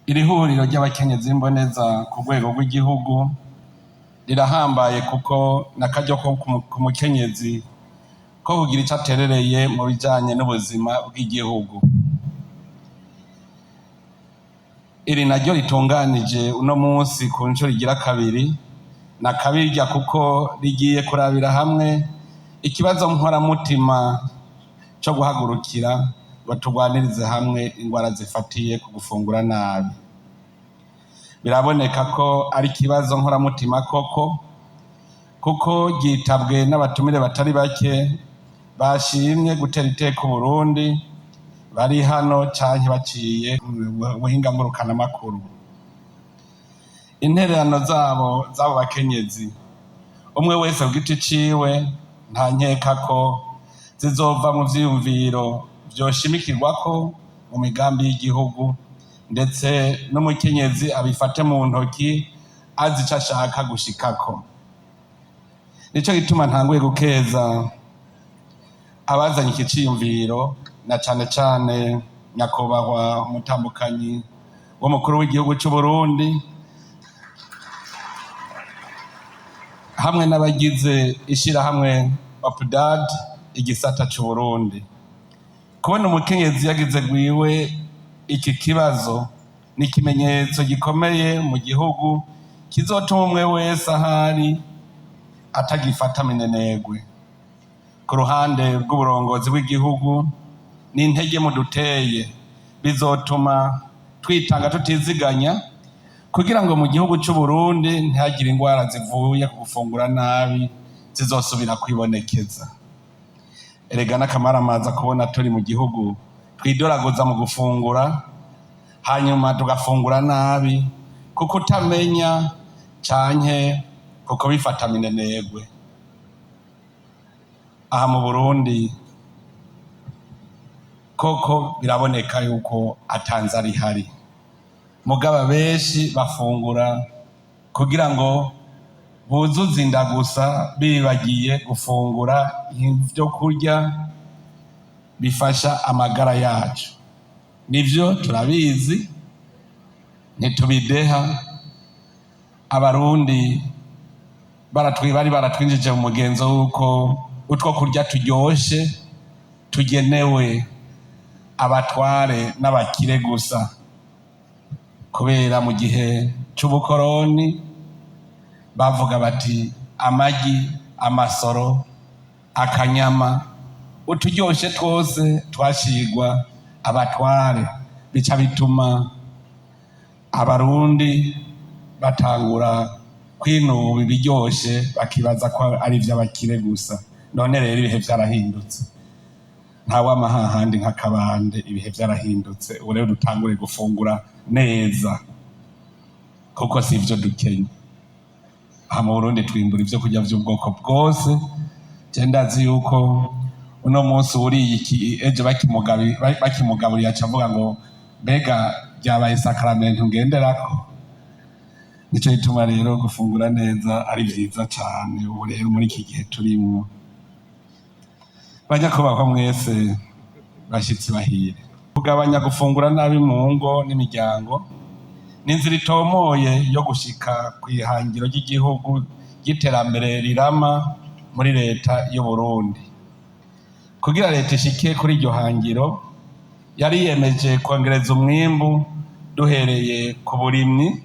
Iri huriro ry'abakenyezi mboneza ku rwego rw'igihugu rirahambaye kuko nakaryo ko ku mukenyezi ko kugira icyo aterereye mu bijanye n'ubuzima bw'igihugu. Iri naryo ritunganije uno munsi ku nshuro igira kabiri na kabirya kuko rigiye kurabira hamwe ikibazo nkoramutima cyo guhagurukira batugwanirize hamwe ingwara zifatiye ku gufungura nabi. Biraboneka ko ari ikibazo nkoramutima koko kuko gitabwe n'abatumire batari bake bashimye gutera iteka Burundi bari hano canke baciye buhinga ngurukana makuru. Intererano zabo bakenyezi umwe wese ku giti ciwe nta nkeka ko zizova mu vyiyumviro vyoshimikirwako mu migambi y'igihugu, ndetse n'umukenyezi abifate mu ntoki azi ico ashaka gushikako. Nico gituma ntanguye gukeza abazanye iki ciyumviro na cane cane nyakubahwa umutambukanyi w'umukuru w'igihugu c'u Burundi hamwe n'abagize ishirahamwe OPDAD igisata c'u Burundi. Kubona umukenyezi yagize gwiwe iki kibazo ni ikimenyetso gikomeye mu gihugu kizotuma umwe wese ahari atagifata minenegwe. Ku ruhande rw'uburongozi bw'igihugu n'intege muduteye bizotuma twitanga tutiziganya kugira ngo mu gihugu c'u Burundi ntihagire ingwara zivuye ku gufungura nabi zizosubira kwibonekeza. Erega n'akamaramaza kubona turi mu gihugu twidoraguza mu gufungura hanyuma tugafungura nabi kuko utamenya canke kuko bifata minenegwe. Aha mu Burundi koko biraboneka yuko atanzara ihari, mugaba benshi bafungura kugira ngo buzuze inda gusa bibagiye gufungura ivyo kurya bifasha amagara yacu. Nivyo turabizi ntitubideha. Abarundi bari baratwinjije mu mugenzo w'uko utwo kurya turyoshe tugenewe abatware n'abakire gusa, kubera mu gihe c'ubukoroni bavuga bati amagi, amasoro, akanyama, uturyoshe twose twashigwa abatware. Bica bituma abarundi batangura kwinuba ibiryoshe bakibaza ko ari ivy'abakire gusa. None rero ibihe vyarahindutse, ntawama hahandi nk'akabande. Ibihe vyarahindutse, ubu rero dutangure gufungura neza kuko si ivyo dukenye. Aha mu Burundi twimbura ivyo kurya vy'ubwoko bwose. Je ndazi yuko uno munsi uriye iki ejo bakimugaburiye acavuga ngo mbega ryabaye sakramentu ngenderako. Nico gituma rero gufungura neza ari vyiza cane ubu rero muri iki gihe turimwo. Banyakubahwa mwese bashitsi bahire, kugabanya gufungura nabi mu ngo n'imiryango ni inzira itomoye yo gushika kw'ihangiro ry'igihugu ry'iterambere rirama muri leta y'u Burundi. Kugira leta ishikiye kuri iryo hangiro yariyemeje kongereza umwimbu duhereye ku burimyi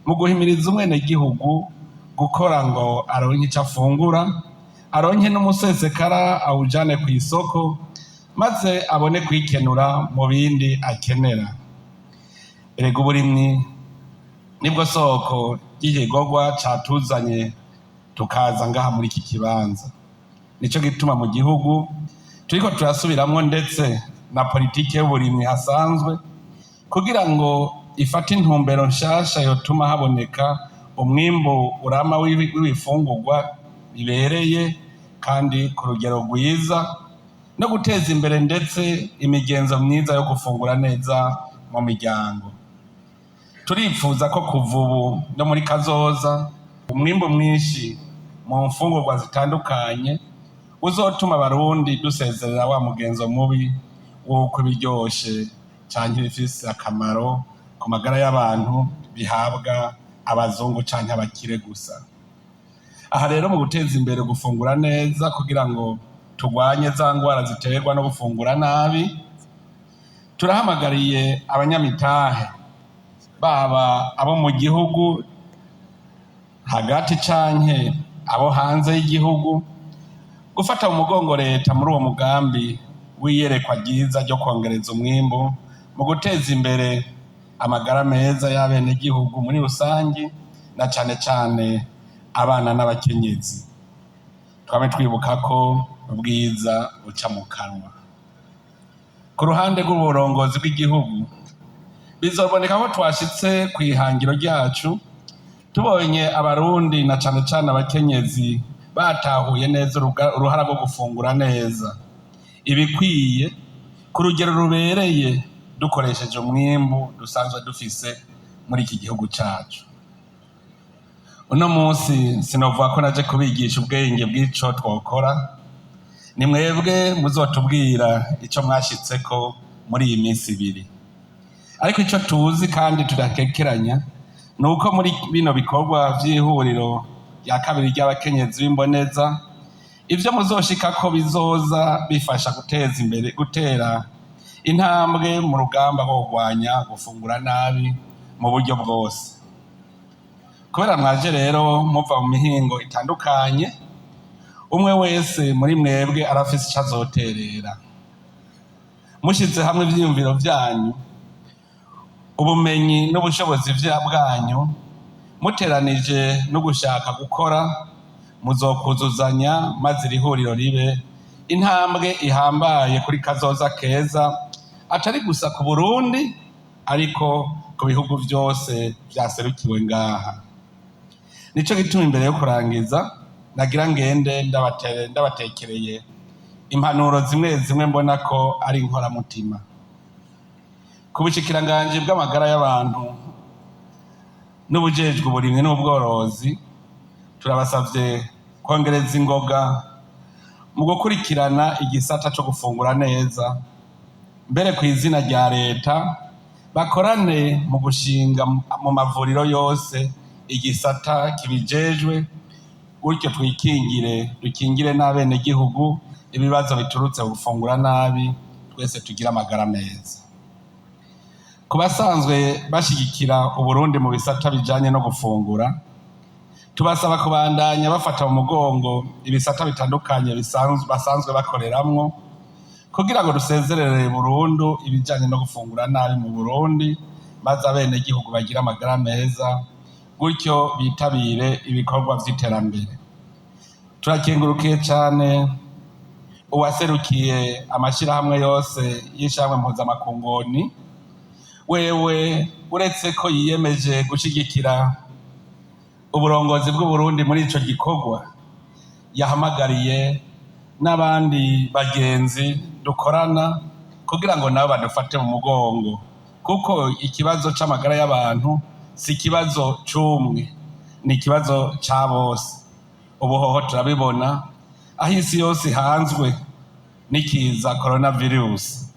mu guhimiriza umwenegihugu gukora ngo aronke ico afungura, aronke n'umusesekara awujane ku isoko maze abone kwikenura mu bindi akenera. Erega uburimyi nibwo soko ry'ikigogwa catuzanye tukaza ngaha muri iki kibanza. Nico gituma mu gihugu turiko turasubiramwo ndetse na politike y'uburimyi hasanzwe kugira ngo ifate intumbero nshasha yotuma haboneka umwimbu urama w'ibifungurwa bibereye kandi ku rugero rwiza, no guteza imbere ndetse imigenzo myiza yo gufungura neza mu miryango. Turifuza ko kuva ubu no muri kazoza umwimbu mwinshi mu mfungurwa zitandukanye uzotuma abarundi dusezerera wa mugenzo mubi w'uko ibiryoshe canke ibifise akamaro ku magara y'abantu bihabwa abazungu canke abakire gusa. Aha rero mu guteza imbere gufungura neza kugira ngo turwanye za ngwara ziterwa no gufungura nabi, turahamagariye abanyamitahe baba abo mu gihugu hagati canke abo hanze y'igihugu gufata mu mugongo leta muri uwo mugambi w'iyerekwa ryiza ryo kongereza umwimbu mu guteza imbere amagara meza y'abenegihugu muri rusangi na cane cane abana n'abakenyezi. Twame twibuka ko ubwiza buca mu kanwa. Ku ruhande rw'uburongozi bw'igihugu bizoboneka ko twashitse kw'ihangiro ryacu tubonye abarundi na cane cane abakenyezi batahuye neza uruhara rwo gufungura neza ibikwiye ku rugero rubereye dukoresheje umwimbu dusanzwe dufise muri iki gihugu cacu. Uno munsi sinovuga ko naje kubigisha ubwenge bw'ico twokora, ni mwebwe muzotubwira ico mwashitseko muri iyi minsi ibiri. Ariko ico tuzi kandi tudakekeranya ni uko muri bino bikorwa vy'ihuriro rya kabiri ry'abakenyezi b'imboneza ivyo muzoshikako bizoza bifasha guteza imbere gutera intambwe mu rugamba rwo kurwanya gufungura nabi mu buryo bwose. Kubera mwaje rero muva mu mihingo itandukanye, umwe wese muri mwebwe arafise ico azoterera. Mushize hamwe ivyiyumviro vyanyu, ubumenyi n'ubushobozi bwanyu, muteranije no gushaka gukora, muzokuzuzanya maze iri huriro ribe intambwe ihambaye kuri kazoza keza, atari gusa ku Burundi ariko ku bihugu vyose vyaserukiwe ngaha. Nico gituma imbere yo kurangiza nagira ngende ndabatekereye impanuro zimwe zimwe mbona ko ari inkoramutima. Ku bushikiranganje bw'amagara y'abantu n'ubujejwe uburimyi n'ubworozi turabasavye kongereza ingoga mu gukurikirana igisata co gufungura neza, mbere ku izina rya leta bakorane mu gushinga mu mavuriro yose igisata kibijejwe, gutyo dukingire n'abenegihugu ibibazo biturutse gufungura nabi, twese tugira amagara meza. Ku basanzwe bashigikira Uburundi mu bisata bijanye no gufungura, tubasaba kubandanya bafata mu mugongo ibisata bitandukanye basanzwe bakoreramwo kugira ngo dusezerere burundu ibijanye no gufungura nabi mu Burundi, maze abenegihugu bagira amagara meza, gutyo bitabire ibikorwa vy'iterambere. Turakengurukiye cane uwaserukiye amashirahamwe yose y'ishamwe mpuzamakungoni, wewe uretse ko yiyemeje gushigikira uburongozi bw'Uburundi muri ico gikorwa, yahamagariye n'abandi bagenzi dukorana kugira ngo nabo badufate mu mugongo, kuko ikibazo c'amagara y'abantu si ikibazo c'umwe, ni ikibazo ca bose. Ubuhoho turabibona aho isi yose ihanzwe n'ikiza coronavirus,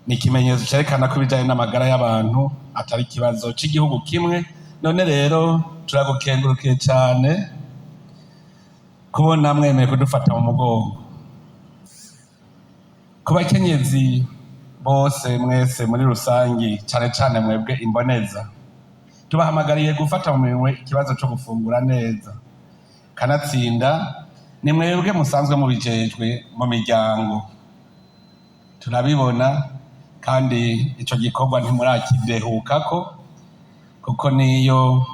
ni ikimenyetso cerekana ko ibijanye n'amagara y'abantu atari ikibazo c'igihugu kimwe. None rero turagukengurukiye cane kubona mwemeye kudufata mu mugongo. Ku bakenyezi bose mwese muri rusangi, cane cane mwebwe imboneza, tubahamagariye gufata mu minwe ikibazo co gufungura neza. Kanatsinda ni mwebwe musanzwe mubijejwe mu miryango, turabibona kandi ico gikorwa ntimurakidehukako, kuko niyo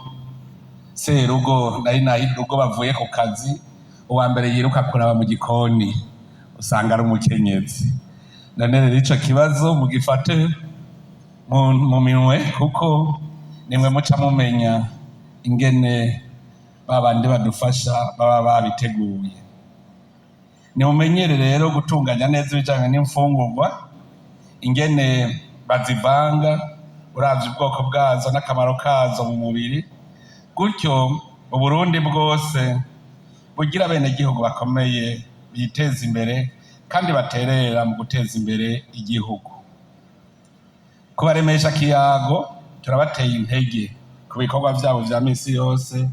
serugo nari nahirugo bavuye ku kazi, uwa mbere yiruka kuraba mu gikoni usanga ari umukenyezi. None rero ico kibazo mugifate mu minwe, kuko nimwe muca mumenya ingene babandi badufasha baba babiteguye. Nimumenyere rero gutunganya neza ibijanye n'imfungurwa, ingene bazivanga uravye ubwoko bwazo n'akamaro kazo mu mubiri, gutyo Uburundi bwose bugira abenegihugu bakomeye biteza imbere kandi baterera mu guteza imbere igihugu. Kubaremesha kiyago turabateye intege ku bikorwa vyabo vya misi yose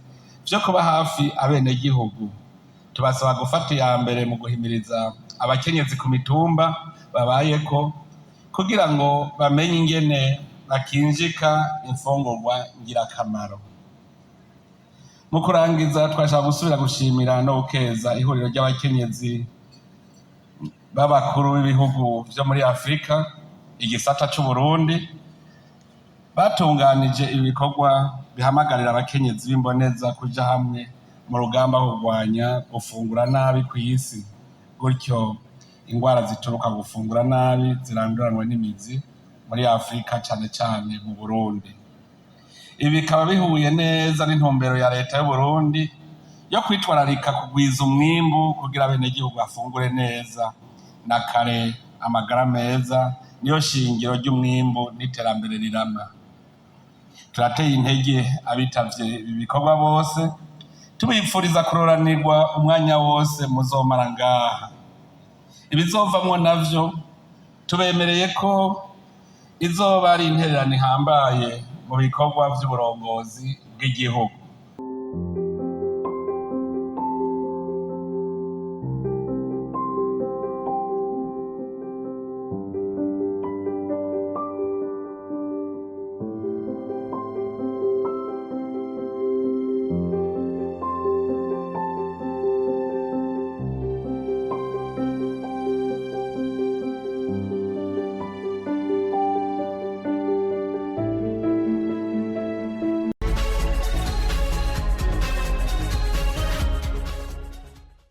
vyo kuba hafi abenegihugu. Tubasaba gufata iya mbere mu guhimiriza abakenyezi ku mitumba babayeko kugira ngo bamenye ingene bakinjika imfungurwa ngirakamaro. Mu kurangiza twashaka gusubira gushimira no gukeza ihuriro ry'abakenyezi b'abakuru b'ibihugu vyo muri Afrika igisata c'Uburundi batunganije ibikorwa bihamagarira abakenyezi b'imboneza kuja hamwe mu rugamba kurwanya gufungura nabi kw'isi, gutyo ingwara zituruka gufungura nabi ziranduranwe n'imizi muri Afrika cane cane mu Burundi. Ibi bikaba bihuye neza n'intumbero ya leta y'Uburundi yo kwitwararika kugwiza umwimbu kugira abenegihugu bafungure neza, na kare amagara meza niyo shingiro ry'umwimbu n'iterambere rirama. Turateye intege abitavye ibi bikorwa bose, tubipfuriza kuroranirwa umwanya wose muzomara ngaha. Ibizovamwo navyo tubemereye ko izoba ari intererano ihambaye mu bikorwa vy'uburongozi bw'igihugu.